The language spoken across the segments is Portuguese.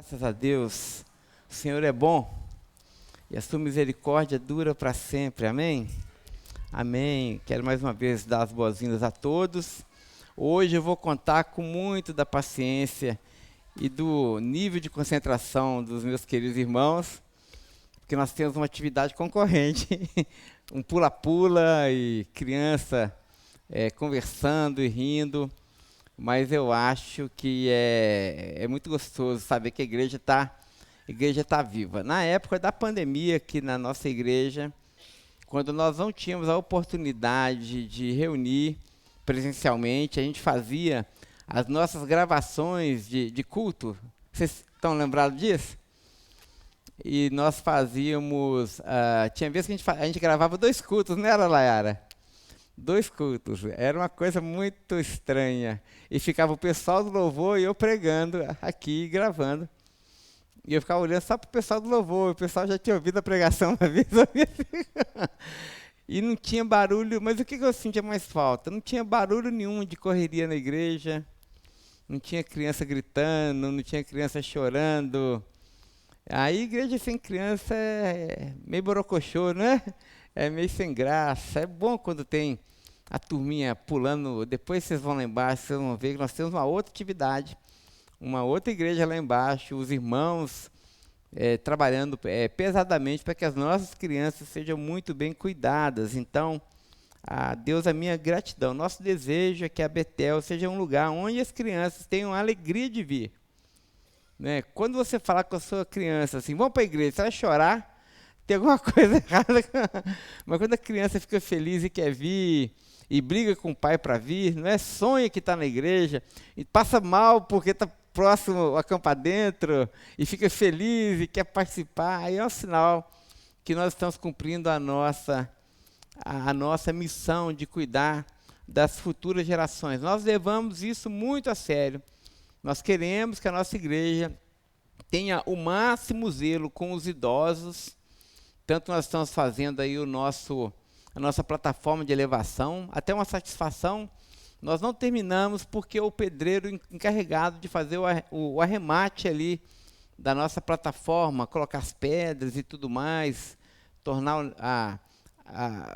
Graças a Deus, o Senhor é bom e a sua misericórdia dura para sempre. Amém? Amém. Quero mais uma vez dar as boas-vindas a todos. Hoje eu vou contar com muito da paciência e do nível de concentração dos meus queridos irmãos, porque nós temos uma atividade concorrente, um pula-pula e criança conversando e rindo. Mas eu acho que é muito gostoso saber que a igreja tá viva. Na época da pandemia, aqui na nossa igreja, quando nós não tínhamos a oportunidade de reunir presencialmente, a gente fazia as nossas gravações de culto. Vocês estão lembrados disso? E nós fazíamos. Tinha vezes que a gente gravava 2 cultos, não era, Layara? 2 cultos. Era uma coisa muito estranha. E ficava o pessoal do louvor e eu pregando aqui, gravando. E eu ficava olhando só para o pessoal do louvor. O pessoal já tinha ouvido a pregação uma vez. E não tinha barulho. Mas o que eu sentia mais falta? Não tinha barulho nenhum de correria na igreja. Não tinha criança gritando, não tinha criança chorando. A igreja sem criança é meio borocochô, né? É meio sem graça. É bom quando tem a turminha pulando. Depois vocês vão lá embaixo, vocês vão ver que nós temos uma outra atividade, uma outra igreja lá embaixo, os irmãos trabalhando pesadamente para que as nossas crianças sejam muito bem cuidadas. Então, a Deus, a minha gratidão. Nosso desejo é que a Betel seja um lugar onde as crianças tenham a alegria de vir. Né? Quando você falar com a sua criança assim, vamos para a igreja, você vai chorar, tem alguma coisa errada. Mas quando a criança fica feliz e quer vir, e briga com o pai para vir, não é sonha que está na igreja, e passa mal porque está próximo a campo dentro, e fica feliz e quer participar, aí é um sinal que nós estamos cumprindo a nossa missão de cuidar das futuras gerações. Nós levamos isso muito a sério. Nós queremos que a nossa igreja tenha o máximo zelo com os idosos. Tanto nós estamos fazendo aí a nossa plataforma de elevação, até uma satisfação. Nós não terminamos porque o pedreiro encarregado de fazer o arremate ali da nossa plataforma, colocar as pedras e tudo mais, tornar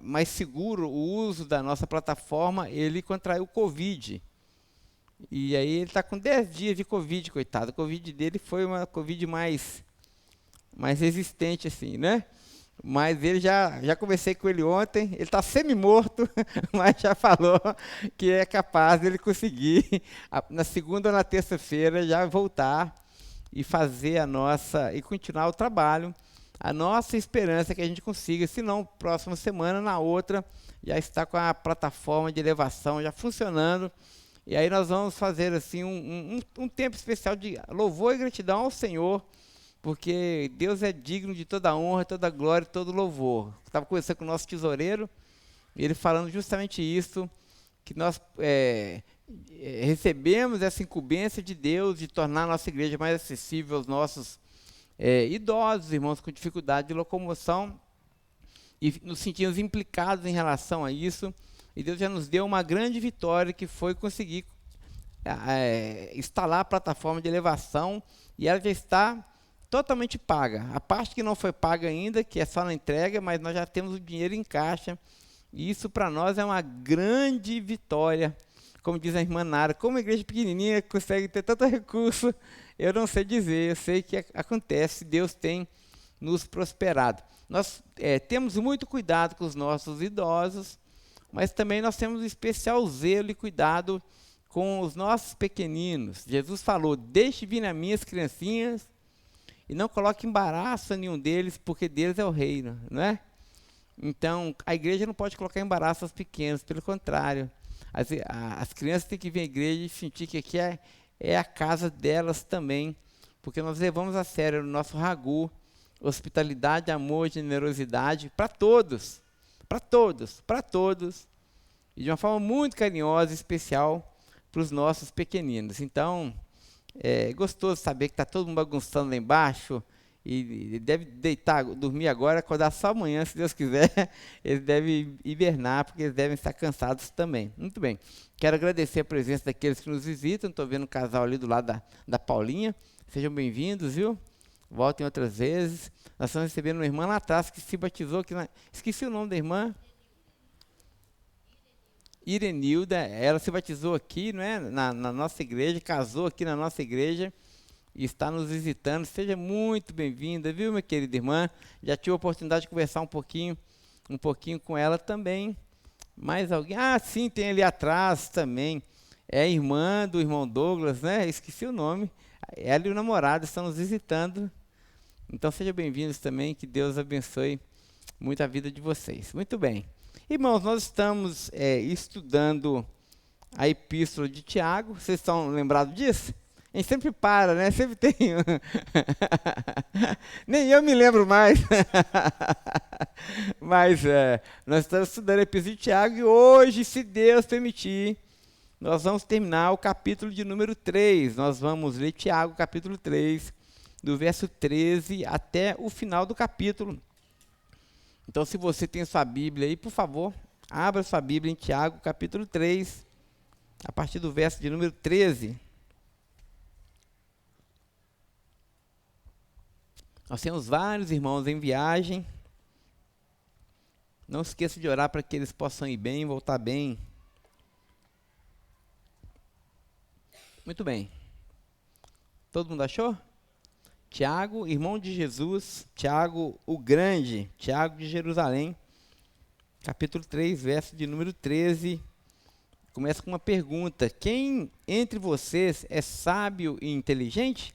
mais seguro o uso da nossa plataforma, ele contraiu o Covid. E aí ele está com 10 dias de Covid, coitado. A Covid dele foi uma Covid mais resistente, assim, né? Mas ele já conversei com ele ontem, ele está semi-morto, mas já falou que é capaz de ele conseguir, na segunda ou na terça-feira, já voltar e fazer e continuar o trabalho. A nossa esperança é que a gente consiga, se não, próxima semana, na outra, já está com a plataforma de elevação já funcionando. E aí nós vamos fazer assim um tempo especial de louvor e gratidão ao Senhor, porque Deus é digno de toda honra, toda glória e todo louvor. Estava conversando com o nosso tesoureiro, ele falando justamente isso, que nós recebemos essa incumbência de Deus de tornar a nossa igreja mais acessível aos nossos idosos, irmãos com dificuldade de locomoção, e nos sentimos implicados em relação a isso. E Deus já nos deu uma grande vitória, que foi conseguir instalar a plataforma de elevação, e ela já está totalmente paga. A parte que não foi paga ainda, que é só na entrega, mas nós já temos o dinheiro em caixa, e isso para nós é uma grande vitória. Como diz a irmã Nara, como a igreja pequenininha consegue ter tanto recurso, eu não sei dizer, eu sei que acontece, Deus tem nos prosperado. Nós temos muito cuidado com os nossos idosos, mas também nós temos um especial zelo e cuidado com os nossos pequeninos. Jesus falou, deixe vir a mim as criancinhas e não coloque embaraço a nenhum deles, porque deles é o reino, não é? Então, a igreja não pode colocar embaraço aos pequenos, pelo contrário. As crianças têm que vir à igreja e sentir que aqui é a casa delas também, porque nós levamos a sério o nosso ragu, hospitalidade, amor, generosidade, para todos, e de uma forma muito carinhosa e especial para os nossos pequeninos. Então, é gostoso saber que está todo mundo bagunçando lá embaixo, e deve dormir agora, acordar só amanhã, se Deus quiser. Eles devem hibernar, porque eles devem estar cansados também. Muito bem. Quero agradecer a presença daqueles que nos visitam. Estou vendo um casal ali do lado da Paulinha. Sejam bem-vindos, viu? Voltem outras vezes. Nós estamos recebendo uma irmã lá atrás que se batizou, esqueci o nome da irmã. Irenilda, ela se batizou aqui, não é? Na nossa igreja, casou aqui na nossa igreja e está nos visitando. Seja muito bem-vinda, viu, minha querida irmã? Já tive a oportunidade de conversar um pouquinho com ela também. Mais alguém? Ah, sim, tem ali atrás também. É a irmã do irmão Douglas, né? Esqueci o nome. Ela e o namorado estão nos visitando. Então sejam bem-vindos também, que Deus abençoe muito a vida de vocês. Muito bem. Irmãos, nós estamos estudando a epístola de Tiago. Vocês estão lembrados disso? A gente sempre para, né? Sempre tem. Nem eu me lembro mais. Mas nós estamos estudando a epístola de Tiago e hoje, se Deus permitir, nós vamos terminar o capítulo de número 3. Nós vamos ler Tiago, capítulo 3, do verso 13 até o final do capítulo. Então, se você tem sua Bíblia aí, por favor, abra sua Bíblia em Tiago, capítulo 3, a partir do verso de número 13. Nós temos vários irmãos em viagem. Não esqueça de orar para que eles possam ir bem, voltar bem. Muito bem. Todo mundo achou? Tiago, irmão de Jesus, Tiago o Grande, Tiago de Jerusalém, capítulo 3, verso de número 13, começa com uma pergunta: quem entre vocês é sábio e inteligente?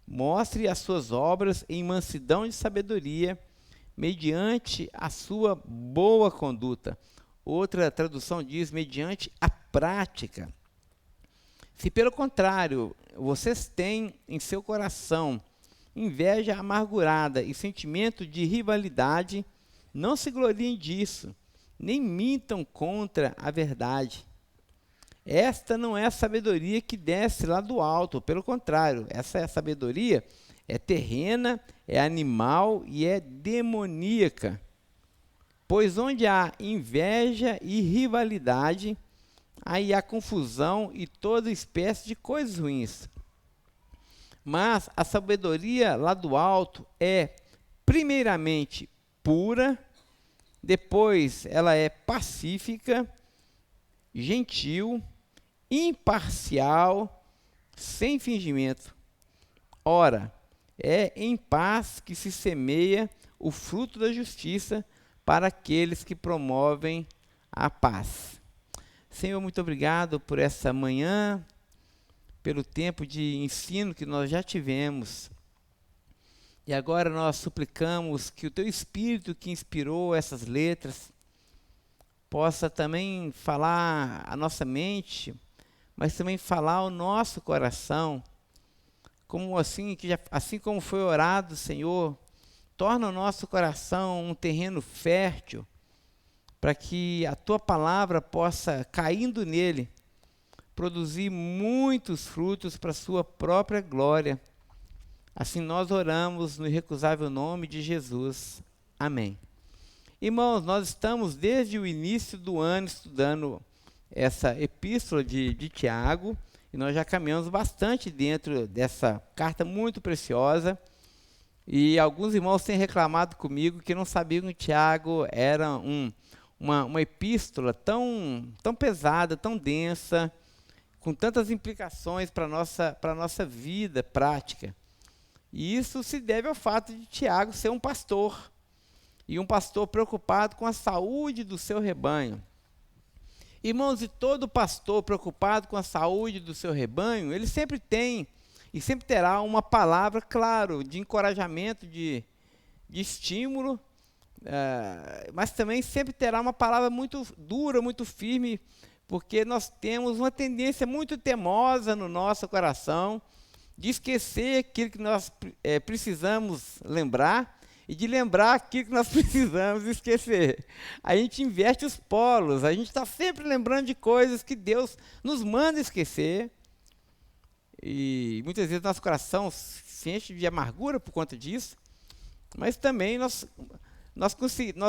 Mostre as suas obras em mansidão de sabedoria, mediante a sua boa conduta. Outra tradução diz, mediante a prática. Se, pelo contrário, vocês têm em seu coração inveja amargurada e sentimento de rivalidade, não se gloriem disso, nem mintam contra a verdade. Esta não é a sabedoria que desce lá do alto, pelo contrário, essa sabedoria é terrena, é animal e é demoníaca. Pois onde há inveja e rivalidade, aí há confusão e toda espécie de coisas ruins. Mas a sabedoria lá do alto é, primeiramente, pura, depois ela é pacífica, gentil, imparcial, sem fingimento. Ora, é em paz que se semeia o fruto da justiça para aqueles que promovem a paz. Senhor, muito obrigado por essa manhã, pelo tempo de ensino que nós já tivemos. E agora nós suplicamos que o Teu Espírito que inspirou essas letras possa também falar a nossa mente, mas também falar o nosso coração, como assim como foi orado, Senhor, torna o nosso coração um terreno fértil, para que a Tua palavra possa, caindo nele, produzir muitos frutos para a Sua própria glória. Assim nós oramos no irrecusável nome de Jesus. Amém. Irmãos, nós estamos desde o início do ano estudando essa epístola de Tiago, e nós já caminhamos bastante dentro dessa carta muito preciosa, e alguns irmãos têm reclamado comigo que não sabiam que Tiago era uma epístola tão pesada, tão densa, com tantas implicações para a nossa vida prática. E isso se deve ao fato de Tiago ser um pastor, e um pastor preocupado com a saúde do seu rebanho. Irmãos, e todo pastor preocupado com a saúde do seu rebanho, ele sempre tem e sempre terá uma palavra, claro, de encorajamento, de estímulo, mas também sempre terá uma palavra muito dura, muito firme, porque nós temos uma tendência muito teimosa no nosso coração de esquecer aquilo que nós precisamos lembrar e de lembrar aquilo que nós precisamos esquecer. A gente inverte os polos, a gente está sempre lembrando de coisas que Deus nos manda esquecer, e muitas vezes nosso coração se enche de amargura por conta disso, mas também nós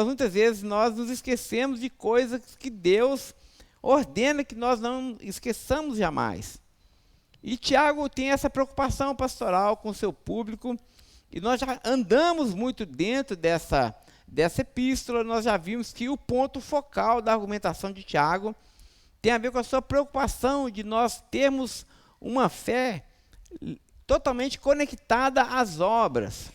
muitas vezes nós nos esquecemos de coisas que Deus ordena que nós não esqueçamos jamais. E Tiago tem essa preocupação pastoral com o seu público, e nós já andamos muito dentro dessa epístola. Nós já vimos que o ponto focal da argumentação de Tiago tem a ver com a sua preocupação de nós termos uma fé totalmente conectada às obras.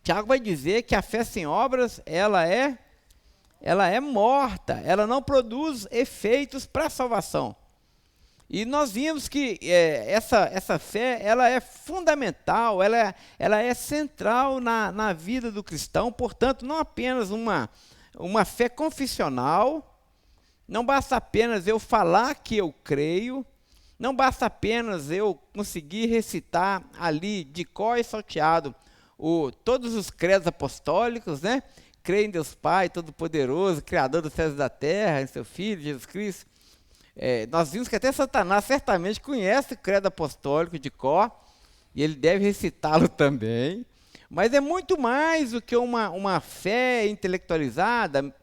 Tiago vai dizer que a fé sem obras, ela é morta, ela não produz efeitos para a salvação. E nós vimos que essa fé, ela é fundamental, ela é central na vida do cristão. Portanto, não apenas uma fé confessional, não basta apenas eu falar que eu creio, não basta apenas eu conseguir recitar ali de cor e salteado todos os credos apostólicos, né? Creio em Deus Pai Todo-Poderoso, Criador dos céus e da terra, em seu Filho, Jesus Cristo. Nós vimos que até Satanás certamente conhece o credo apostólico de cor, e ele deve recitá-lo também. Mas é muito mais do que uma fé intelectualizada,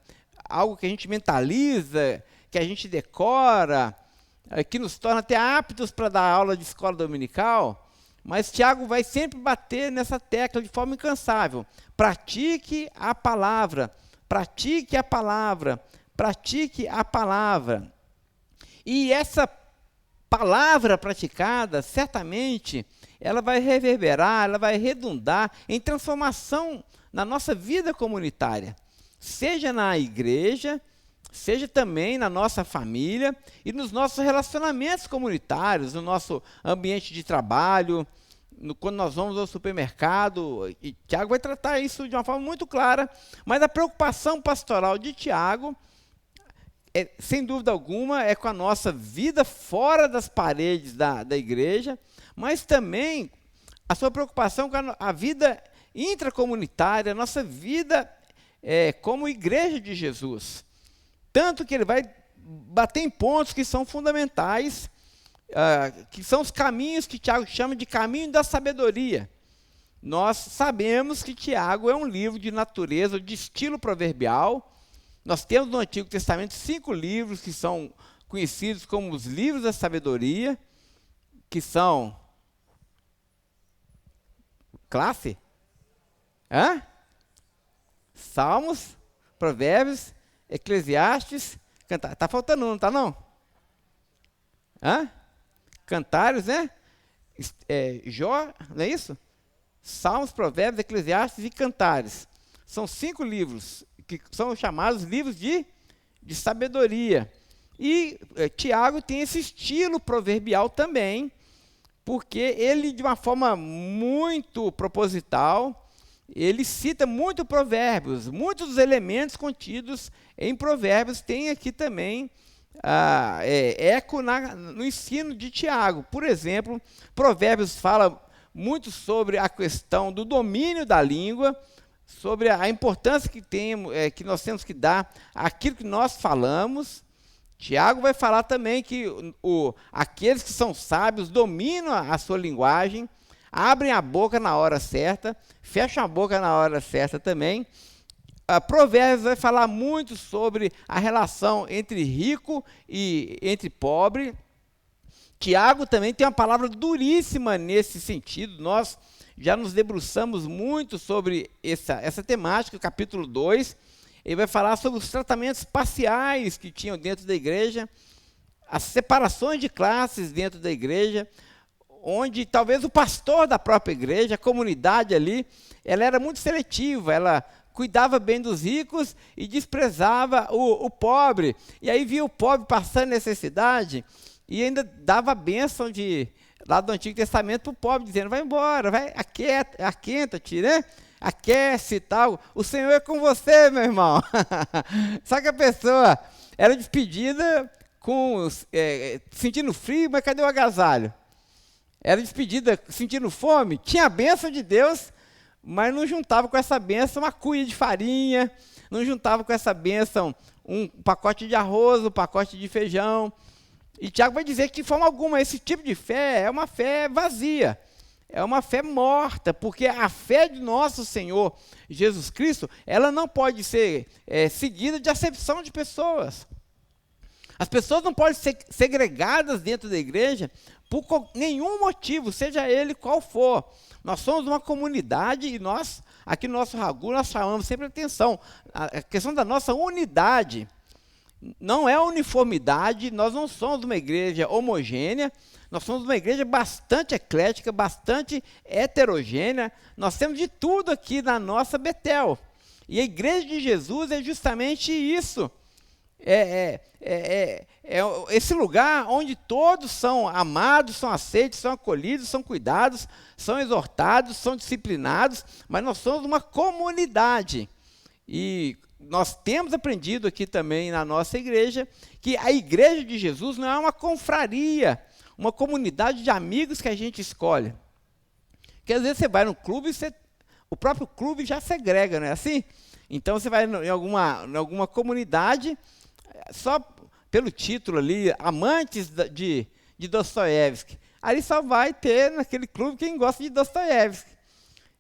algo que a gente mentaliza, que a gente decora, que nos torna até aptos para dar aula de escola dominical. Mas Tiago vai sempre bater nessa tecla de forma incansável. Pratique a palavra, pratique a palavra, pratique a palavra. E essa palavra praticada, certamente, ela vai reverberar, ela vai redundar em transformação na nossa vida comunitária, seja na igreja, seja também na nossa família e nos nossos relacionamentos comunitários, no nosso ambiente de trabalho, quando nós vamos ao supermercado. E Tiago vai tratar isso de uma forma muito clara, mas a preocupação pastoral de Tiago, sem dúvida alguma, é com a nossa vida fora das paredes da igreja, mas também a sua preocupação com a vida intracomunitária, a nossa vida como igreja de Jesus. Tanto que ele vai bater em pontos que são fundamentais, que são os caminhos que Tiago chama de caminho da sabedoria. Nós sabemos que Tiago é um livro de natureza, de estilo proverbial. Nós temos no Antigo Testamento 5 livros que são conhecidos como os livros da sabedoria, que são... Classe? Salmos, Provérbios, Eclesiastes, Cantares. Está faltando um, não está não? Cantares, né? Jó, não é isso? Salmos, Provérbios, Eclesiastes e Cantares. São 5 livros que são chamados livros de sabedoria. E Tiago tem esse estilo proverbial também, porque ele, de uma forma muito proposital, ele cita muito provérbios. Muitos dos elementos contidos em provérbios têm aqui também eco no ensino de Tiago. Por exemplo, provérbios fala muito sobre a questão do domínio da língua, sobre a importância que nós temos que dar àquilo que nós falamos. Tiago vai falar também que aqueles que são sábios dominam a sua linguagem, abrem a boca na hora certa, fecham a boca na hora certa também. Provérbios vai falar muito sobre a relação entre rico e entre pobre. Tiago também tem uma palavra duríssima nesse sentido. Nós já nos debruçamos muito sobre essa temática, capítulo 2. Ele vai falar sobre os tratamentos parciais que tinham dentro da igreja, as separações de classes dentro da igreja, onde talvez o pastor da própria igreja, a comunidade ali, ela era muito seletiva, ela cuidava bem dos ricos e desprezava o pobre. E aí via o pobre passando necessidade e ainda dava a bênção lá do Antigo Testamento para o pobre, dizendo: vai embora, vai, aquenta-te, né? Aquece e tal. O Senhor é com você, meu irmão. Só que a pessoa era despedida sentindo frio, mas cadê o agasalho? Era despedida sentindo fome, tinha a bênção de Deus, mas não juntava com essa bênção uma cuia de farinha, não juntava com essa bênção um pacote de arroz, um pacote de feijão. E Tiago vai dizer que, de forma alguma, esse tipo de fé é uma fé vazia, é uma fé morta, porque a fé de nosso Senhor Jesus Cristo, ela não pode ser seguida de acepção de pessoas. As pessoas não podem ser segregadas dentro da igreja por nenhum motivo, seja ele qual for. Nós somos uma comunidade e nós, aqui no nosso Ragu, nós chamamos sempre atenção. A questão da nossa unidade não é uniformidade, nós não somos uma igreja homogênea, nós somos uma igreja bastante eclética, bastante heterogênea, nós temos de tudo aqui na nossa Betel. E a igreja de Jesus é justamente isso. É esse lugar onde todos são amados, são aceitos, são acolhidos, são cuidados, são exortados, são disciplinados, mas nós somos uma comunidade. E nós temos aprendido aqui também na nossa igreja que a igreja de Jesus não é uma confraria, uma comunidade de amigos que a gente escolhe. Porque às vezes você vai no clube e o próprio clube já segrega, não é assim? Então você vai em alguma comunidade, só pelo título ali, amantes de Dostoiévski. Ali só vai ter naquele clube quem gosta de Dostoiévski.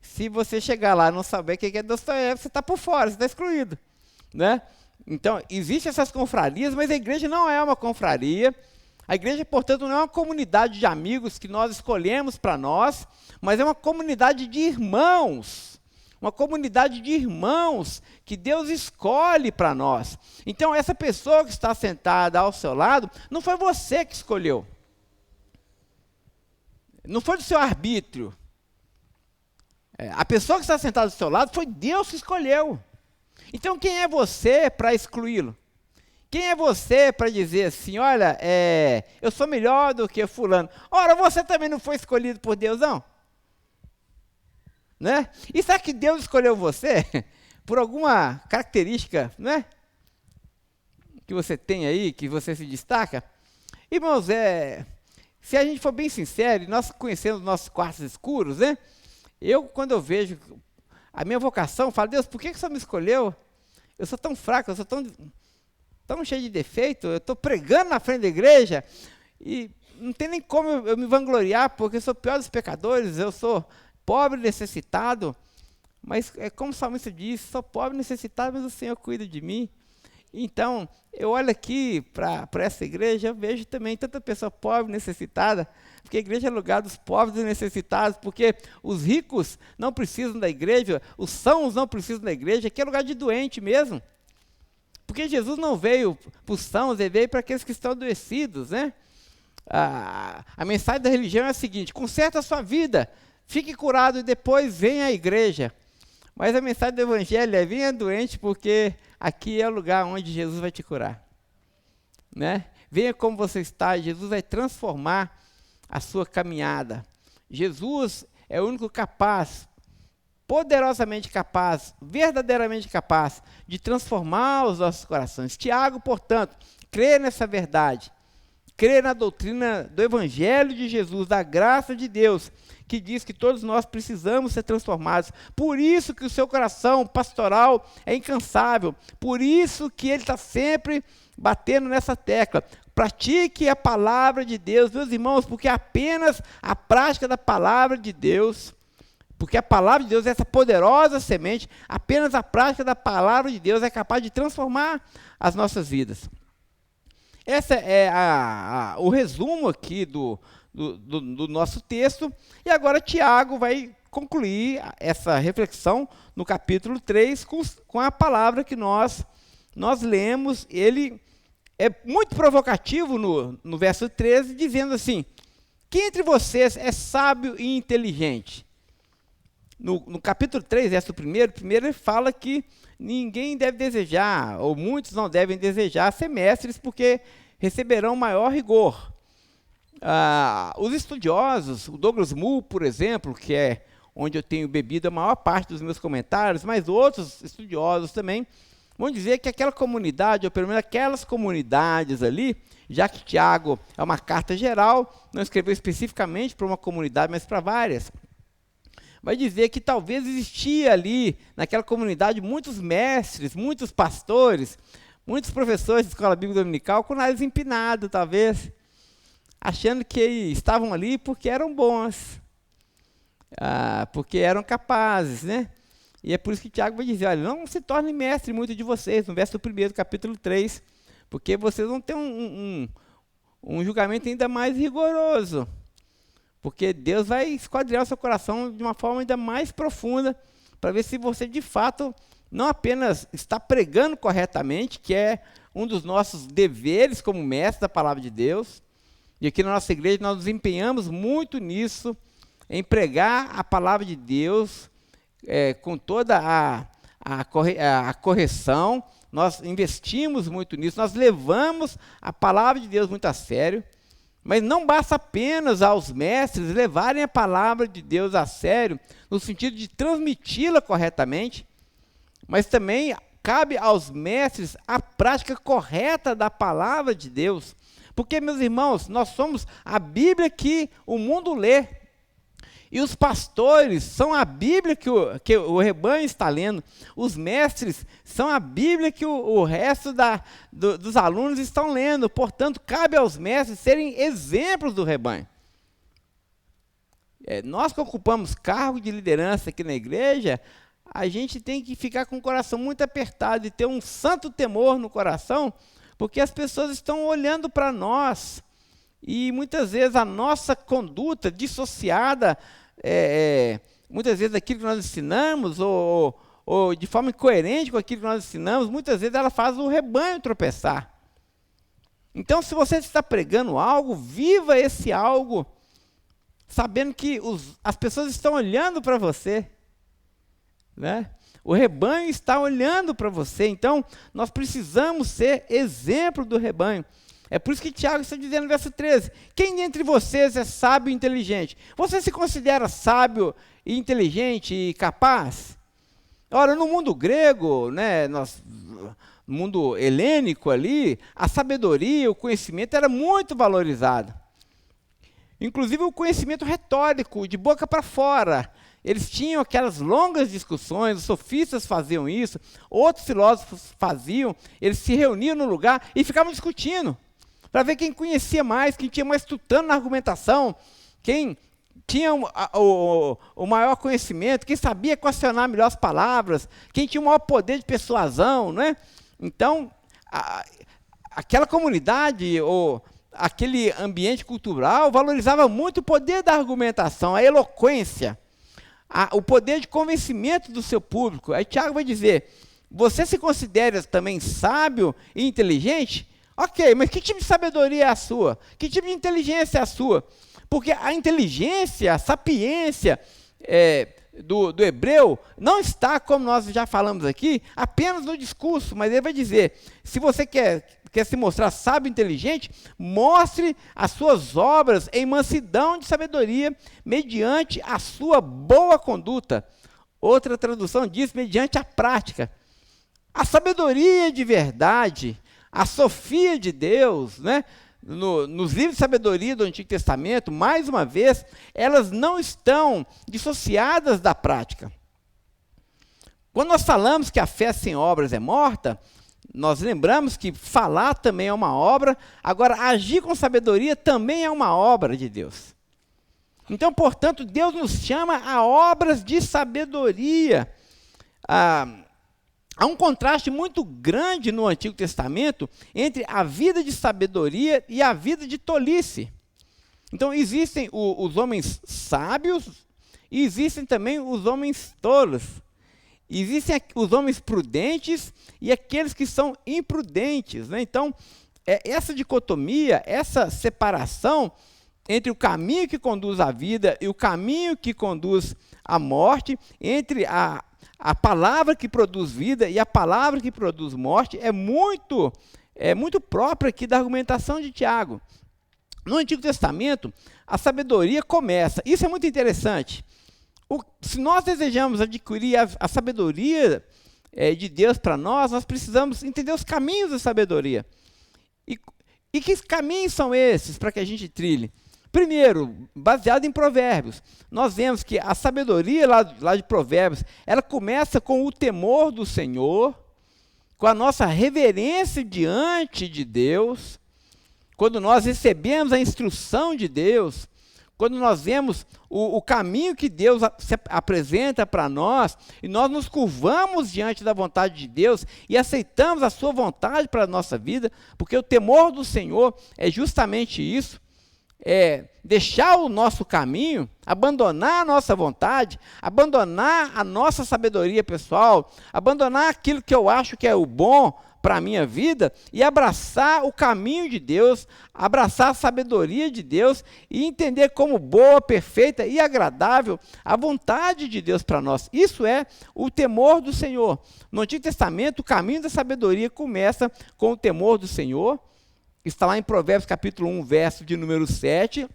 Se você chegar lá e não saber o que é Dostoiévski, você está por fora, você está excluído. Né? Então, existem essas confrarias, mas a igreja não é uma confraria. A igreja, portanto, não é uma comunidade de amigos que nós escolhemos para nós, mas é uma comunidade de irmãos. Uma comunidade de irmãos que Deus escolhe para nós. Então, essa pessoa que está sentada ao seu lado, não foi você que escolheu. Não foi do seu arbítrio. A pessoa que está sentada ao seu lado foi Deus que escolheu. Então, quem é você para excluí-lo? Quem é você para dizer assim, olha, eu sou melhor do que fulano? Ora, você também não foi escolhido por Deus, não? Né? E será que Deus escolheu você por alguma característica, né, que você tem aí, que você se destaca? Irmãos, se a gente for bem sincero, nós conhecemos nossos quartos escuros, né? Quando eu vejo a minha vocação, eu falo, Deus, por que o Senhor me escolheu? Eu sou tão fraco, eu sou tão cheio de defeito, eu estou pregando na frente da igreja e não tem nem como eu me vangloriar, porque eu sou o pior dos pecadores, eu sou pobre, necessitado, mas é como o salmista diz, sou pobre, necessitado, mas o Senhor cuida de mim. Então, eu olho aqui para essa igreja, eu vejo também tanta pessoa pobre, necessitada, porque a igreja é lugar dos pobres e necessitados, porque os ricos não precisam da igreja, os sãos não precisam da igreja, aqui é lugar de doente mesmo. Porque Jesus não veio para os sãos, ele veio para aqueles que estão adoecidos, né? A mensagem da religião é a seguinte, conserta a sua vida, fique curado e depois venha à igreja. Mas a mensagem do evangelho é, venha doente, porque aqui é o lugar onde Jesus vai te curar. Né? Venha como você está, Jesus vai transformar a sua caminhada. Jesus é o único capaz, poderosamente capaz, verdadeiramente capaz de transformar os nossos corações. Tiago, portanto, crê nessa verdade, crê na doutrina do Evangelho de Jesus, da graça de Deus, que diz que todos nós precisamos ser transformados. Por isso que o seu coração pastoral é incansável, por isso que ele está sempre batendo nessa tecla. Pratique a palavra de Deus, meus irmãos, porque apenas a prática da palavra de Deus, porque a palavra de Deus é essa poderosa semente, apenas a prática da palavra de Deus é capaz de transformar as nossas vidas. Esse é o resumo aqui do nosso texto, e agora Tiago vai concluir essa reflexão no capítulo 3 com a palavra que nós lemos. Ele é muito provocativo no verso 13, dizendo assim, quem entre vocês é sábio e inteligente? No capítulo 3, verso 1, ele fala que ninguém deve desejar, ou muitos não devem desejar ser mestres, porque receberão maior rigor. Os estudiosos, o Douglas Moo, por exemplo, que é onde eu tenho bebido a maior parte dos meus comentários, mas outros estudiosos também, vão dizer que aquela comunidade, ou pelo menos aquelas comunidades ali, já que Tiago é uma carta geral, não escreveu especificamente para uma comunidade, mas para várias, vai dizer que talvez existia ali, naquela comunidade, muitos mestres, muitos pastores, muitos professores de escola bíblica dominical com o nariz empinado, talvez, achando que estavam ali porque eram bons, porque eram capazes, né? E é por isso que Tiago vai dizer, olha, não se torne mestre muito de vocês, no verso 1, capítulo 3, porque vocês vão ter um julgamento ainda mais rigoroso. Porque Deus vai esquadrinhar o seu coração de uma forma ainda mais profunda, para ver se você de fato não apenas está pregando corretamente, que é um dos nossos deveres como mestre da palavra de Deus, e aqui na nossa igreja nós nos empenhamos muito nisso, em pregar a palavra de Deus com toda a correção. Nós investimos muito nisso, nós levamos a palavra de Deus muito a sério, mas não basta apenas aos mestres levarem a palavra de Deus a sério, no sentido de transmiti-la corretamente, mas também cabe aos mestres a prática correta da palavra de Deus. Porque, meus irmãos, nós somos a Bíblia que o mundo lê. E os pastores são a Bíblia que o rebanho está lendo. Os mestres são a Bíblia que o resto dos alunos estão lendo. Portanto, cabe aos mestres serem exemplos do rebanho. Nós que ocupamos cargo de liderança aqui na igreja, a gente tem que ficar com o coração muito apertado e ter um santo temor no coração, porque as pessoas estão olhando para nós. E muitas vezes a nossa conduta dissociada, muitas vezes daquilo que nós ensinamos, ou de forma incoerente com aquilo que nós ensinamos, muitas vezes ela faz o rebanho tropeçar. Então, se você está pregando algo, viva esse algo, sabendo que as pessoas estão olhando para você, né? O rebanho está olhando para você, então nós precisamos ser exemplo do rebanho. É por isso que Tiago está dizendo no verso 13, quem dentre vocês é sábio e inteligente? Você se considera sábio e inteligente e capaz? Ora, no mundo grego, né, no mundo helênico ali, a sabedoria, o conhecimento era muito valorizado. Inclusive o conhecimento retórico, de boca para fora. Eles tinham aquelas longas discussões, os sofistas faziam isso, outros filósofos faziam, eles se reuniam no lugar e ficavam discutindo, para ver quem conhecia mais, quem tinha mais tutano na argumentação, quem tinha o maior conhecimento, quem sabia equacionar melhor as palavras, quem tinha o maior poder de persuasão, não é? Então, aquela comunidade, ou aquele ambiente cultural, valorizava muito o poder da argumentação, a eloquência, o poder de convencimento do seu público. Aí Tiago vai dizer, você se considera também sábio e inteligente? Ok, mas que tipo de sabedoria é a sua? Que tipo de inteligência é a sua? Porque a inteligência, a sapiência do hebreu não está, como nós já falamos aqui, apenas no discurso, mas ele vai dizer, se você quer se mostrar sábio e inteligente, mostre as suas obras em mansidão de sabedoria, mediante a sua boa conduta. Outra tradução diz, mediante a prática. A sabedoria de verdade, a sofia de Deus, né? Nos livros de sabedoria do Antigo Testamento, mais uma vez, elas não estão dissociadas da prática. Quando nós falamos que a fé sem obras é morta, nós lembramos que falar também é uma obra, agora agir com sabedoria também é uma obra de Deus. Então, portanto, Deus nos chama a obras de sabedoria. Há um contraste muito grande no Antigo Testamento entre a vida de sabedoria e a vida de tolice. Então, existem os homens sábios e existem também os homens tolos. Existem os homens prudentes e aqueles que são imprudentes, né? Então, essa dicotomia, essa separação entre o caminho que conduz à vida e o caminho que conduz à morte, entre a palavra que produz vida e a palavra que produz morte, é muito própria aqui da argumentação de Tiago. No Antigo Testamento, a sabedoria começa. Isso é muito interessante. Se nós desejamos adquirir a sabedoria de Deus para nós precisamos entender os caminhos da sabedoria. E que caminhos são esses para que a gente trilhe? Primeiro, baseado em Provérbios, nós vemos que a sabedoria lá de Provérbios, ela começa com o temor do Senhor, com a nossa reverência diante de Deus, quando nós recebemos a instrução de Deus, quando nós vemos o caminho que Deus se apresenta para nós, e nós nos curvamos diante da vontade de Deus e aceitamos a sua vontade para a nossa vida, porque o temor do Senhor é justamente isso. deixar o nosso caminho, abandonar a nossa vontade, abandonar a nossa sabedoria pessoal, abandonar aquilo que eu acho que é o bom para a minha vida e abraçar o caminho de Deus, abraçar a sabedoria de Deus e entender como boa, perfeita e agradável a vontade de Deus para nós. Isso é o temor do Senhor. No Antigo Testamento, o caminho da sabedoria começa com o temor do Senhor. Está lá em Provérbios capítulo 1, verso de número 7.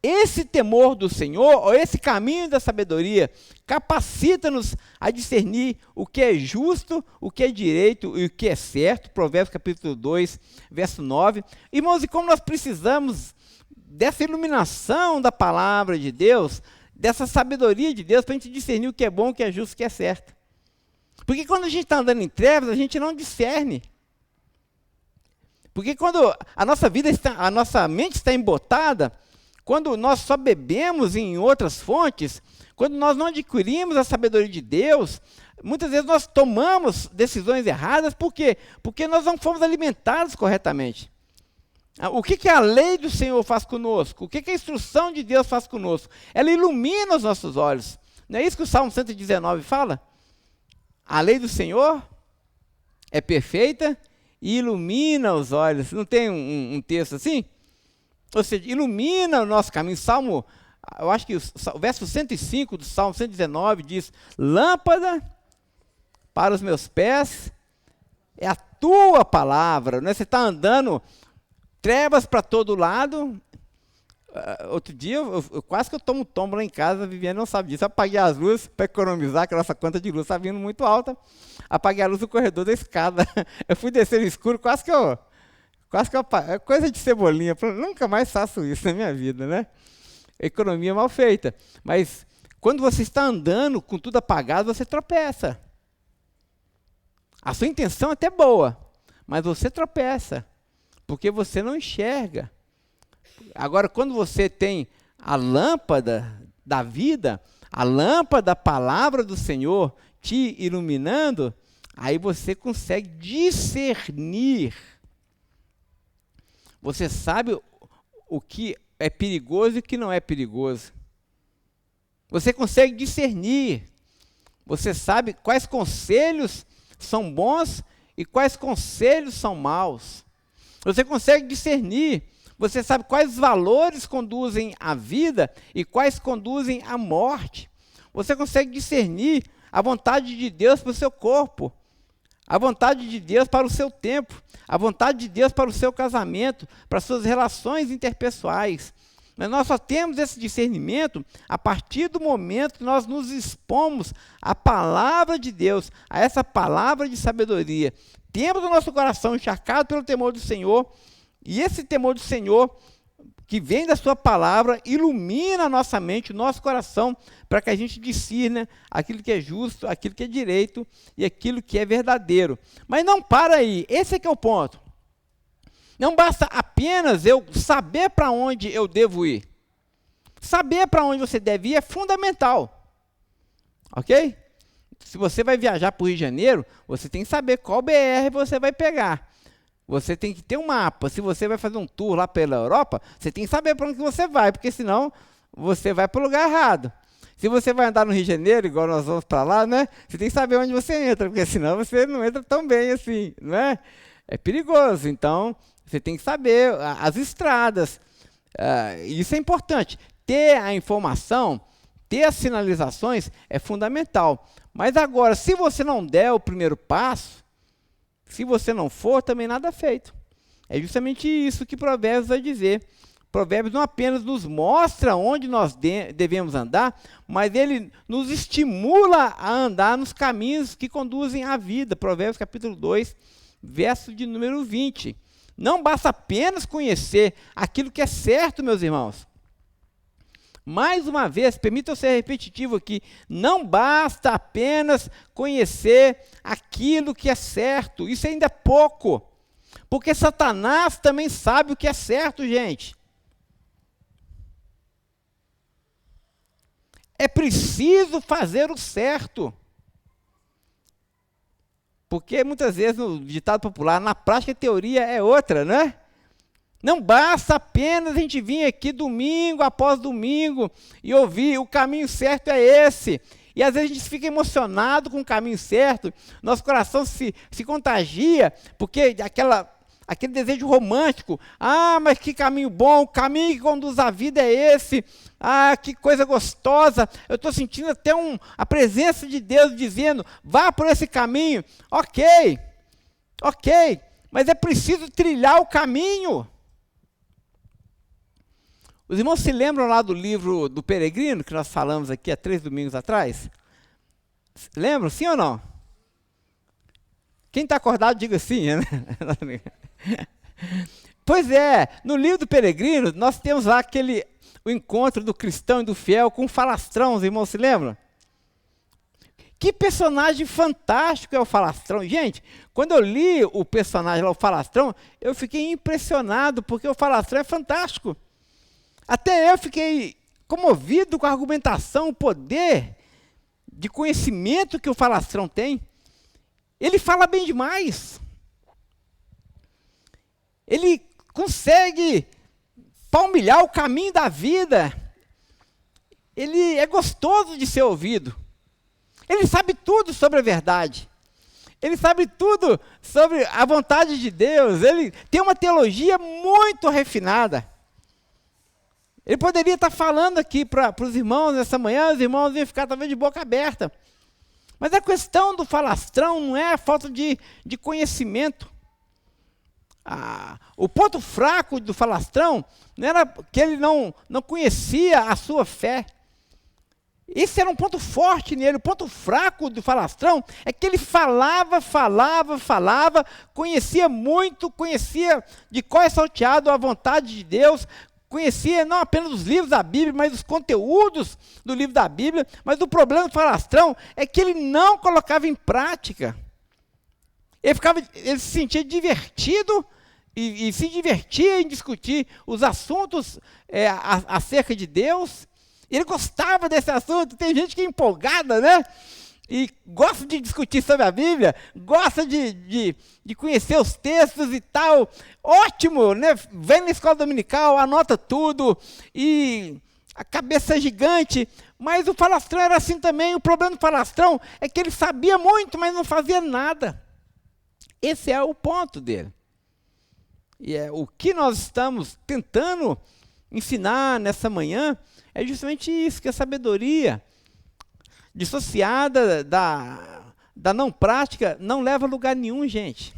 Esse temor do Senhor, ou esse caminho da sabedoria, capacita-nos a discernir o que é justo, o que é direito e o que é certo. Provérbios capítulo 2, verso 9. Irmãos, e como nós precisamos dessa iluminação da palavra de Deus, dessa sabedoria de Deus, para a gente discernir o que é bom, o que é justo, o que é certo. Porque quando a gente está andando em trevas, a gente não discerne. Porque quando a nossa mente está embotada, quando nós só bebemos em outras fontes, quando nós não adquirimos a sabedoria de Deus, muitas vezes nós tomamos decisões erradas. Por quê? Porque nós não fomos alimentados corretamente. O que a lei do Senhor faz conosco? O que a instrução de Deus faz conosco? Ela ilumina os nossos olhos. Não é isso que o Salmo 119 fala? A lei do Senhor é perfeita e ilumina os olhos. Não tem um texto assim? Ou seja, ilumina o nosso caminho. Salmo, eu acho que o verso 105 do Salmo 119 diz: lâmpada para os meus pés é a tua palavra. Né? Você está andando trevas para todo lado. Outro dia, eu quase que eu tomo um tombo lá em casa, a Viviane não sabe disso. Eu apaguei as luzes para economizar, que a nossa conta de luz está vindo muito alta. Apaguei a luz do corredor da escada. Eu fui descer no escuro, quase que eu apaguei. Coisa de cebolinha. Nunca mais faço isso na minha vida, né? Economia mal feita. Mas quando você está andando com tudo apagado, você tropeça. A sua intenção é até boa, mas você tropeça, porque você não enxerga. Agora, quando você tem a lâmpada da vida, a lâmpada da palavra do Senhor te iluminando, aí você consegue discernir. Você sabe o que é perigoso e o que não é perigoso. Você consegue discernir. Você sabe quais conselhos são bons e quais conselhos são maus. Você consegue discernir. Você sabe quais valores conduzem à vida e quais conduzem à morte. Você consegue discernir a vontade de Deus para o seu corpo, a vontade de Deus para o seu tempo, a vontade de Deus para o seu casamento, para as suas relações interpessoais. Mas nós só temos esse discernimento a partir do momento que nós nos expomos à palavra de Deus, a essa palavra de sabedoria. Temos o nosso coração encharcado pelo temor do Senhor, e esse temor do Senhor, que vem da sua palavra, ilumina a nossa mente, o nosso coração, para que a gente discirna aquilo que é justo, aquilo que é direito e aquilo que é verdadeiro. Mas não para aí, esse é que é o ponto. Não basta apenas eu saber para onde eu devo ir. Saber para onde você deve ir é fundamental. Ok? Se você vai viajar para o Rio de Janeiro, você tem que saber qual BR você vai pegar. Você tem que ter um mapa. Se você vai fazer um tour lá pela Europa, você tem que saber para onde você vai, porque senão você vai para o lugar errado. Se você vai andar no Rio de Janeiro, igual nós vamos para lá, né? Você tem que saber onde você entra, porque senão você não entra tão bem assim, né? É perigoso. Então, você tem que saber as estradas. Isso é importante. Ter a informação, ter as sinalizações é fundamental. Mas agora, se você não der o primeiro passo, se você não for, também nada feito. É justamente isso que Provérbios vai dizer. Provérbios não apenas nos mostra onde nós devemos andar, mas ele nos estimula a andar nos caminhos que conduzem à vida. Provérbios capítulo 2, verso de número 20. Não basta apenas conhecer aquilo que é certo, meus irmãos. Mais uma vez, permita eu ser repetitivo aqui, não basta apenas conhecer aquilo que é certo, isso ainda é pouco, porque Satanás também sabe o que é certo, gente. É preciso fazer o certo, porque muitas vezes no ditado popular, na prática a teoria é outra, né? Não basta apenas a gente vir aqui domingo após domingo e ouvir o caminho certo é esse. E às vezes a gente fica emocionado com o caminho certo, nosso coração se contagia, porque aquele desejo romântico, mas que caminho bom, o caminho que conduz à vida é esse, que coisa gostosa, eu estou sentindo até a presença de Deus dizendo, vá por esse caminho, ok, mas é preciso trilhar o caminho. Os irmãos se lembram lá do livro do Peregrino, que nós falamos aqui há 3 domingos atrás? Lembram, sim ou não? Quem está acordado, diga sim. Né? Pois é, no livro do Peregrino, nós temos lá o encontro do cristão e do fiel com o falastrão, os irmãos se lembram? Que personagem fantástico é o falastrão. Gente, quando eu li o personagem lá, o falastrão, eu fiquei impressionado, porque o falastrão é fantástico. Até eu fiquei comovido com a argumentação, o poder de conhecimento que o falastrão tem. Ele fala bem demais. Ele consegue palmilhar o caminho da vida. Ele é gostoso de ser ouvido. Ele sabe tudo sobre a verdade. Ele sabe tudo sobre a vontade de Deus. Ele tem uma teologia muito refinada. Ele poderia estar falando aqui para os irmãos nessa manhã, os irmãos iam ficar talvez de boca aberta. Mas a questão do falastrão não é a falta de conhecimento. O ponto fraco do falastrão não era que ele não conhecia a sua fé. Esse era um ponto forte nele. O ponto fraco do falastrão é que ele falava, conhecia muito, conhecia de qual é salteado a vontade de Deus, conhecia não apenas os livros da Bíblia, mas os conteúdos do livro da Bíblia. Mas o problema do falastrão é que ele não colocava em prática. Ele se sentia divertido e se divertia em discutir os assuntos acerca de Deus. Ele gostava desse assunto. Tem gente que é empolgada, né? E gosta de discutir sobre a Bíblia, gosta de conhecer os textos e tal. Ótimo, né? Vem na escola dominical, anota tudo, e a cabeça é gigante. Mas o falastrão era assim também. O problema do falastrão é que ele sabia muito, mas não fazia nada. Esse é o ponto dele. E o que nós estamos tentando ensinar nessa manhã é justamente isso, que a sabedoria dissociada da não prática não leva a lugar nenhum, gente.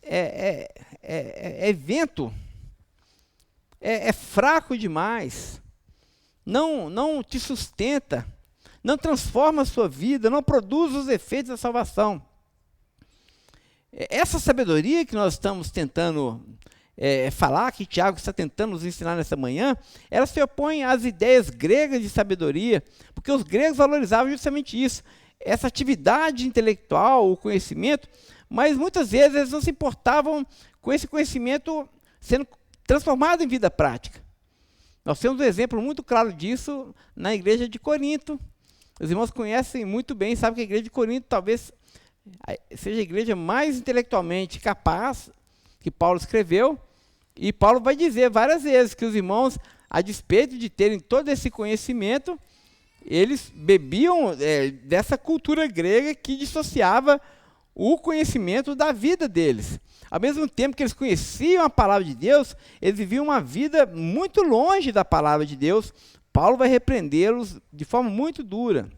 É vento, é fraco demais, não te sustenta, não transforma a sua vida, não produz os efeitos da salvação. Essa sabedoria que nós estamos tentando falar, que Tiago está tentando nos ensinar nessa manhã, ela se opõe às ideias gregas de sabedoria, porque os gregos valorizavam justamente isso, essa atividade intelectual, o conhecimento, mas muitas vezes eles não se importavam com esse conhecimento sendo transformado em vida prática. Nós temos um exemplo muito claro disso na igreja de Corinto. Os irmãos conhecem muito bem, sabem que a igreja de Corinto talvez seja a igreja mais intelectualmente capaz que Paulo escreveu, e Paulo vai dizer várias vezes que os irmãos, a despeito de terem todo esse conhecimento, eles bebiam dessa cultura grega que dissociava o conhecimento da vida deles. Ao mesmo tempo que eles conheciam a palavra de Deus, eles viviam uma vida muito longe da palavra de Deus. Paulo vai repreendê-los de forma muito dura.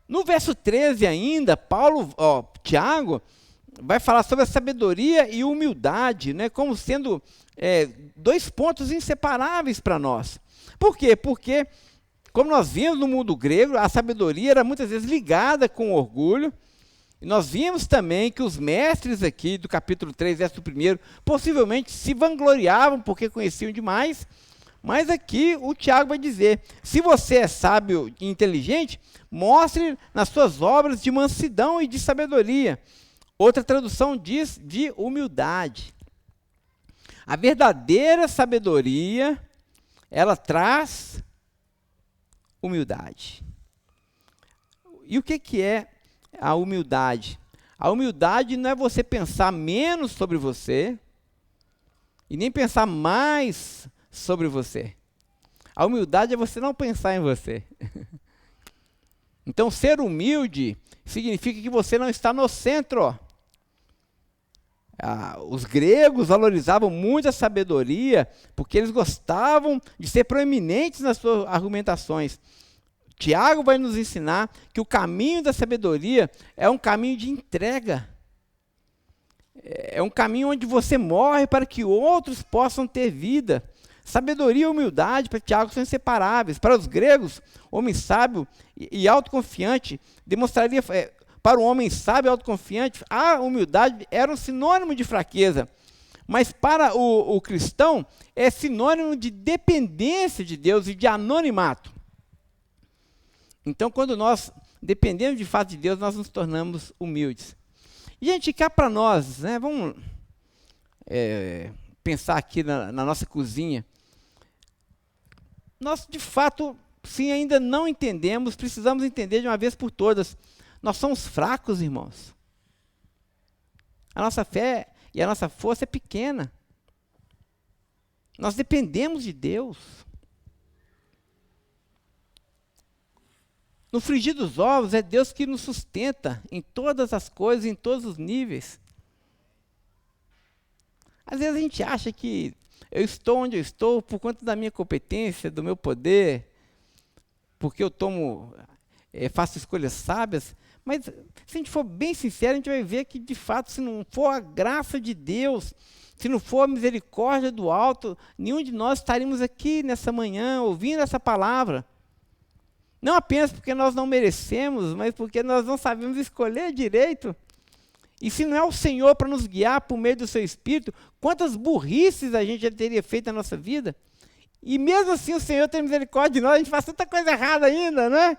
No verso 13 ainda, Tiago vai falar sobre a sabedoria e humildade, né, como sendo 2 pontos inseparáveis para nós. Por quê? Porque, como nós vimos no mundo grego, a sabedoria era muitas vezes ligada com o orgulho. E nós vimos também que os mestres aqui do capítulo 3, verso 1, possivelmente se vangloriavam porque conheciam demais. Mas aqui o Tiago vai dizer, se você é sábio e inteligente, mostre nas suas obras de mansidão e de sabedoria. Outra tradução diz de humildade. A verdadeira sabedoria, ela traz humildade. E o que é a humildade? A humildade não é você pensar menos sobre você e nem pensar mais sobre você. A humildade é você não pensar em você. Então, ser humilde significa que você não está no centro. Os gregos valorizavam muito a sabedoria porque eles gostavam de ser proeminentes nas suas argumentações. Tiago vai nos ensinar que o caminho da sabedoria é um caminho de entrega. É um caminho onde você morre para que outros possam ter vida. Sabedoria e humildade para Tiago são inseparáveis. Para os gregos, homem sábio e autoconfiante demonstraria... Para o homem sábio e autoconfiante, a humildade era um sinônimo de fraqueza. Mas para o cristão, é sinônimo de dependência de Deus e de anonimato. Então, quando nós dependemos de fato de Deus, nós nos tornamos humildes. E, gente, cá para nós, né, vamos pensar aqui na nossa cozinha. Nós, de fato, sim, ainda não entendemos, precisamos entender de uma vez por todas. Nós somos fracos, irmãos. A nossa fé e a nossa força é pequena. Nós dependemos de Deus. No frigir dos ovos, é Deus que nos sustenta em todas as coisas, em todos os níveis. Às vezes a gente acha que eu estou onde eu estou por conta da minha competência, do meu poder, porque eu faço escolhas sábias. Mas, se a gente for bem sincero, a gente vai ver que, de fato, se não for a graça de Deus, se não for a misericórdia do alto, nenhum de nós estaríamos aqui nessa manhã, ouvindo essa palavra. Não apenas porque nós não merecemos, mas porque nós não sabemos escolher direito. E se não é o Senhor para nos guiar por meio do seu Espírito, quantas burrices a gente já teria feito na nossa vida? E mesmo assim o Senhor tem misericórdia de nós, a gente faz tanta coisa errada ainda, né?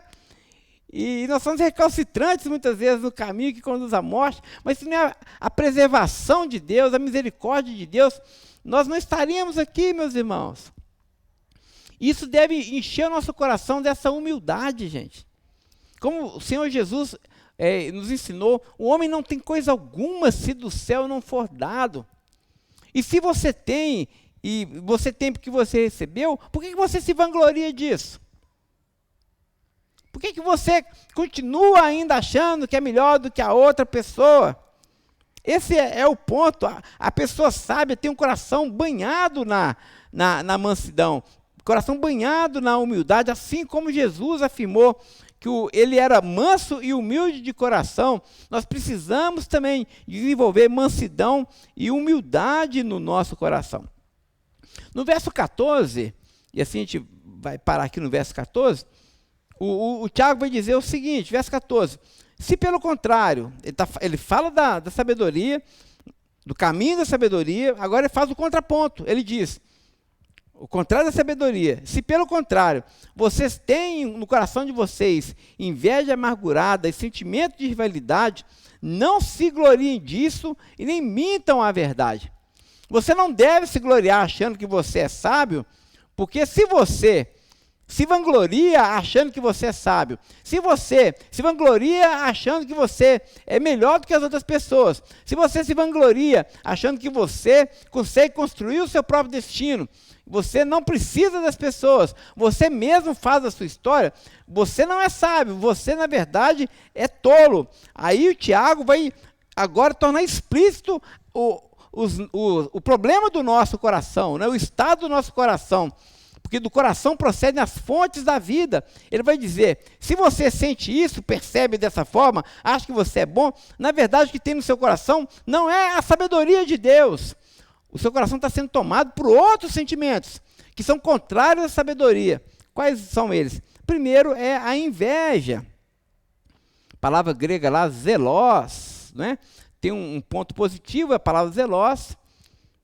E nós somos recalcitrantes muitas vezes no caminho que conduz à morte, mas se não é a preservação de Deus, a misericórdia de Deus, nós não estaríamos aqui, meus irmãos. Isso deve encher o nosso coração dessa humildade, gente. Como o Senhor Jesus nos ensinou, o homem não tem coisa alguma se do céu não for dado. E se você tem, e você tem porque você recebeu, por que você se vangloria disso? Por que você continua ainda achando que é melhor do que a outra pessoa? Esse é o ponto. A pessoa sábia tem um coração banhado na mansidão, coração banhado na humildade, assim como Jesus afirmou que ele era manso e humilde de coração. Nós precisamos também desenvolver mansidão e humildade no nosso coração. No verso 14, e assim a gente vai parar aqui no verso 14, o Tiago vai dizer o seguinte, verso 14, se pelo contrário, ele fala da sabedoria, do caminho da sabedoria, agora ele faz o contraponto, ele diz, o contrário da sabedoria, se pelo contrário, vocês têm no coração de vocês inveja amargurada e sentimento de rivalidade, não se gloriem disso e nem mintam a verdade. Você não deve se gloriar achando que você é sábio, porque se você se vangloria achando que você é sábio, se você se vangloria achando que você é melhor do que as outras pessoas, se você se vangloria achando que você consegue construir o seu próprio destino, você não precisa das pessoas, você mesmo faz a sua história, você não é sábio, você na verdade é tolo. Aí o Tiago vai agora tornar explícito o problema do nosso coração, né? O estado do nosso coração. Porque do coração procedem as fontes da vida. Ele vai dizer, se você sente isso, percebe dessa forma, acha que você é bom, na verdade o que tem no seu coração não é a sabedoria de Deus. O seu coração está sendo tomado por outros sentimentos, que são contrários à sabedoria. Quais são eles? Primeiro é a inveja. A palavra grega lá, zelos, né? Tem um ponto positivo, a palavra zelos,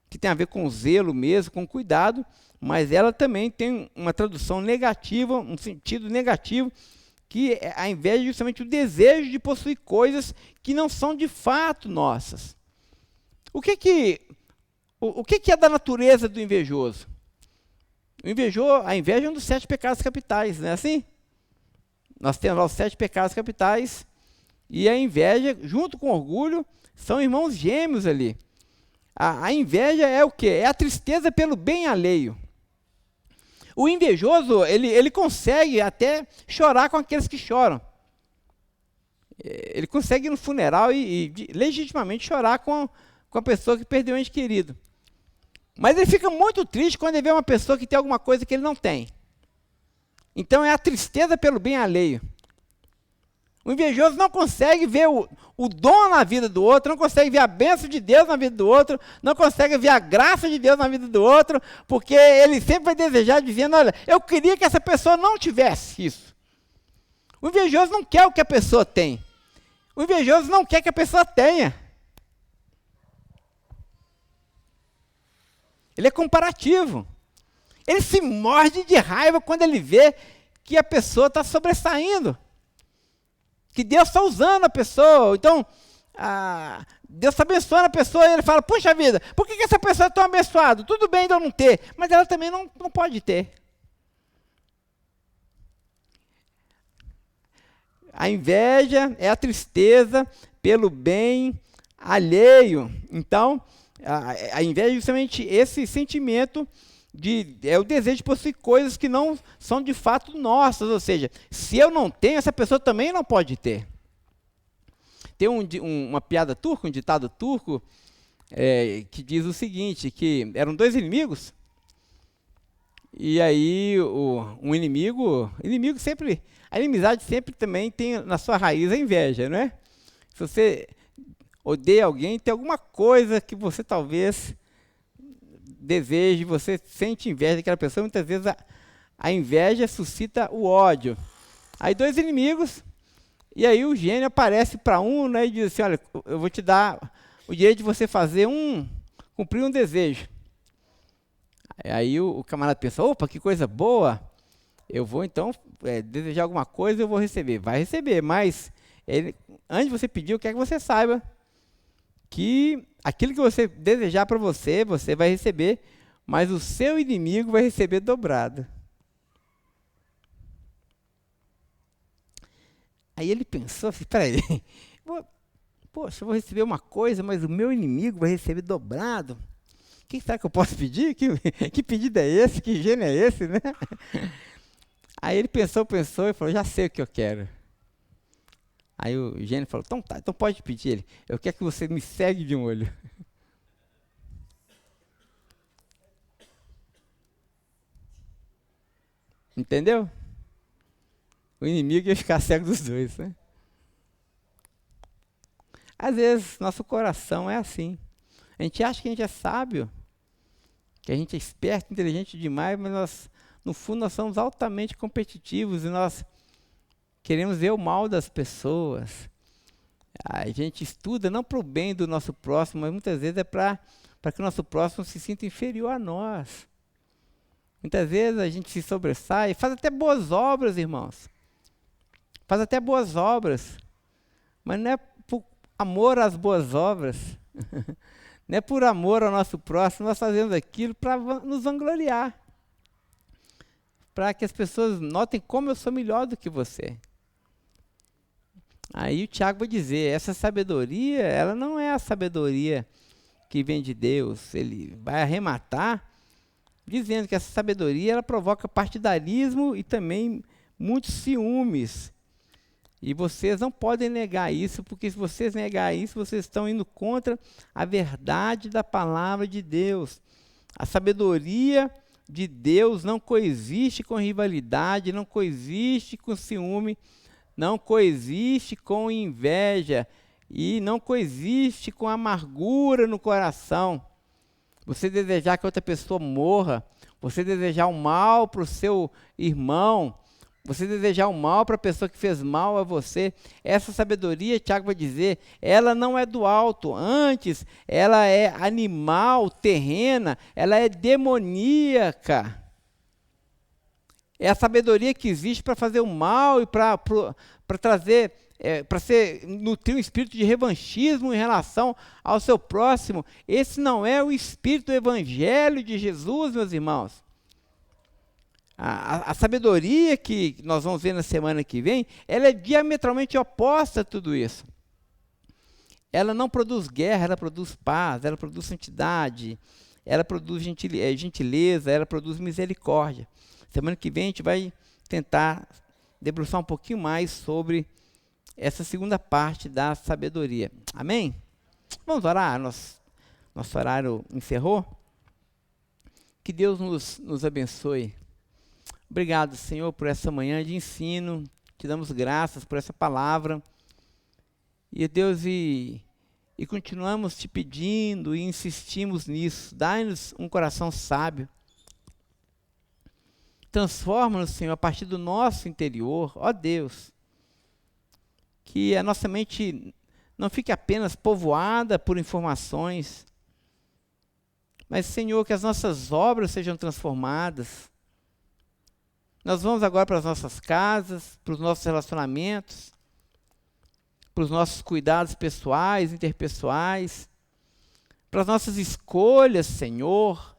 que tem a ver com zelo mesmo, com cuidado, mas ela também tem uma tradução negativa, um sentido negativo, que a inveja é justamente o desejo de possuir coisas que não são de fato nossas. O que é da natureza do invejoso? A inveja é um dos 7 pecados capitais, não é assim? Nós temos lá os 7 pecados capitais, E a inveja, junto com o orgulho, são irmãos gêmeos ali. A inveja é o quê? É a tristeza pelo bem alheio. O invejoso, ele consegue até chorar com aqueles que choram. Ele consegue ir no funeral e legitimamente chorar com a pessoa que perdeu um ente querido. Mas ele fica muito triste quando ele vê uma pessoa que tem alguma coisa que ele não tem. Então é a tristeza pelo bem alheio. O invejoso não consegue ver o dom na vida do outro, não consegue ver a bênção de Deus na vida do outro, não consegue ver a graça de Deus na vida do outro, porque ele sempre vai desejar dizendo, olha, eu queria que essa pessoa não tivesse isso. O invejoso não quer o que a pessoa tem. O invejoso não quer que a pessoa tenha. Ele é comparativo. Ele se morde de raiva quando ele vê que a pessoa está sobressaindo. Que Deus está usando a pessoa. Então, Deus está abençoando a pessoa e ele fala, puxa vida, por que essa pessoa é tão abençoada? Tudo bem de eu não ter, mas ela também não pode ter. A inveja é a tristeza pelo bem alheio. Então, a inveja é justamente esse sentimento é o desejo de possuir coisas que não são de fato nossas, ou seja, se eu não tenho, essa pessoa também não pode ter. Tem uma piada turca, um ditado turco, que diz o seguinte, que eram dois inimigos, e aí um inimigo sempre, a inimizade sempre também tem na sua raiz a inveja, não é? Se você odeia alguém, tem alguma coisa que você talvez deseje, você sente inveja daquela pessoa, muitas vezes a inveja suscita o ódio. Aí dois inimigos, e aí o gênio aparece para um, né, e diz assim, olha, eu vou te dar o direito de você cumprir um desejo. Aí o camarada pensa, opa, que coisa boa, eu vou então desejar alguma coisa, eu vou receber. Vai receber, mas antes de você pedir, eu quero que você saiba que aquilo que você desejar para você, você vai receber, mas o seu inimigo vai receber dobrado. Aí ele pensou assim, peraí, poxa, eu vou receber uma coisa, mas o meu inimigo vai receber dobrado. O que será que eu posso pedir? Que pedido é esse? Que gênio é esse, né? Aí ele pensou e falou, já sei o que eu quero. Aí o gênio falou, então tá, então pode pedir ele. Eu quero que você me segue de um olho. Entendeu? O inimigo ia ficar cego dos dois, né? Às vezes, nosso coração é assim. A gente acha que a gente é sábio, que a gente é esperto, inteligente demais, mas no fundo, nós somos altamente competitivos e nós queremos ver o mal das pessoas. A gente estuda não para o bem do nosso próximo, mas muitas vezes é para que o nosso próximo se sinta inferior a nós. Muitas vezes a gente se sobressai, faz até boas obras, irmãos. Faz até boas obras, mas não é por amor às boas obras, não é por amor ao nosso próximo, nós fazemos aquilo para nos vangloriar, para que as pessoas notem como eu sou melhor do que você. Aí o Tiago vai dizer, essa sabedoria, ela não é a sabedoria que vem de Deus. Ele vai arrematar dizendo que essa sabedoria, ela provoca partidarismo e também muitos ciúmes. E vocês não podem negar isso, porque se vocês negarem isso, vocês estão indo contra a verdade da palavra de Deus. A sabedoria de Deus não coexiste com rivalidade, não coexiste com ciúme, não coexiste com inveja e não coexiste com amargura no coração. Você desejar que outra pessoa morra, você desejar o mal para o seu irmão, você desejar o mal para a pessoa que fez mal a você, essa sabedoria, Tiago vai dizer, ela não é do alto, antes ela é animal, terrena, ela é demoníaca. É a sabedoria que existe para fazer o mal e para trazer, para nutrir um espírito de revanchismo em relação ao seu próximo. Esse não é o espírito do evangelho de Jesus, meus irmãos. A sabedoria que nós vamos ver na semana que vem, ela é diametralmente oposta a tudo isso. Ela não produz guerra, ela produz paz, ela produz santidade, ela produz gentileza, ela produz misericórdia. Semana que vem a gente vai tentar debruçar um pouquinho mais sobre essa segunda parte da sabedoria. Amém? Vamos orar? Nosso horário encerrou. Que Deus nos abençoe. Obrigado, Senhor, por essa manhã de ensino. Te damos graças por essa palavra. E, Deus, e continuamos te pedindo e insistimos nisso. Dai-nos um coração sábio. Transforma-nos, Senhor, a partir do nosso interior. Ó Deus, que a nossa mente não fique apenas povoada por informações, mas, Senhor, que as nossas obras sejam transformadas. Nós vamos agora para as nossas casas, para os nossos relacionamentos, para os nossos cuidados pessoais, interpessoais, para as nossas escolhas, Senhor.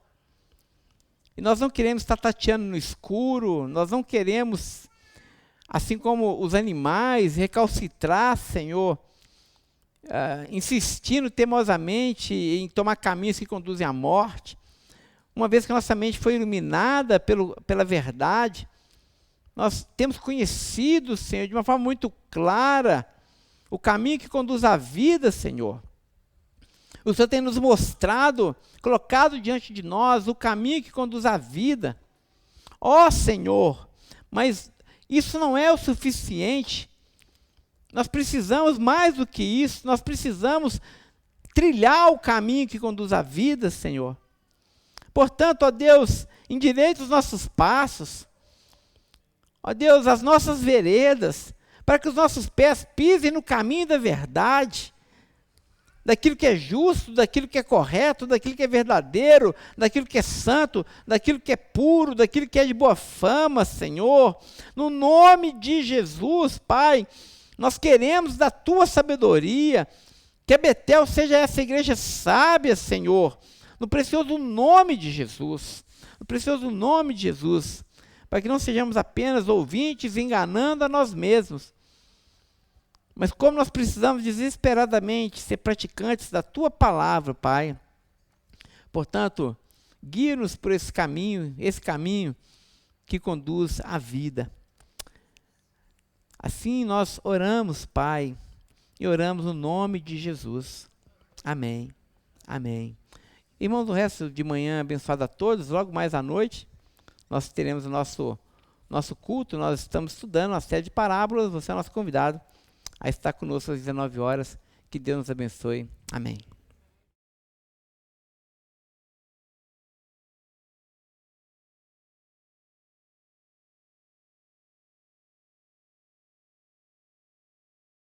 E nós não queremos estar tateando no escuro, nós não queremos, assim como os animais, recalcitrar, Senhor, insistindo teimosamente em tomar caminhos que conduzem à morte. Uma vez que a nossa mente foi iluminada pela verdade, nós temos conhecido, Senhor, de uma forma muito clara, o caminho que conduz à vida, Senhor. O Senhor tem nos mostrado, colocado diante de nós, o caminho que conduz à vida. Ó Senhor, mas isso não é o suficiente. Nós precisamos mais do que isso, nós precisamos trilhar o caminho que conduz à vida, Senhor. Portanto, ó Deus, endireita os nossos passos, ó Deus, as nossas veredas, para que os nossos pés pisem no caminho da verdade, daquilo que é justo, daquilo que é correto, daquilo que é verdadeiro, daquilo que é santo, daquilo que é puro, daquilo que é de boa fama, Senhor. No nome de Jesus, Pai, nós queremos da Tua sabedoria, que a Betel seja essa igreja sábia, Senhor, no precioso nome de Jesus, no precioso nome de Jesus, para que não sejamos apenas ouvintes enganando a nós mesmos, mas como nós precisamos desesperadamente ser praticantes da Tua palavra, Pai. Portanto, guia-nos por esse caminho que conduz à vida. Assim nós oramos, Pai, e oramos no nome de Jesus. Amém. Amém. Irmãos, o resto de manhã abençoado a todos. Logo mais à noite, nós teremos o nosso culto. Nós estamos estudando uma série de parábolas. Você é nosso convidado a estar conosco às 19 horas. Que Deus nos abençoe. Amém.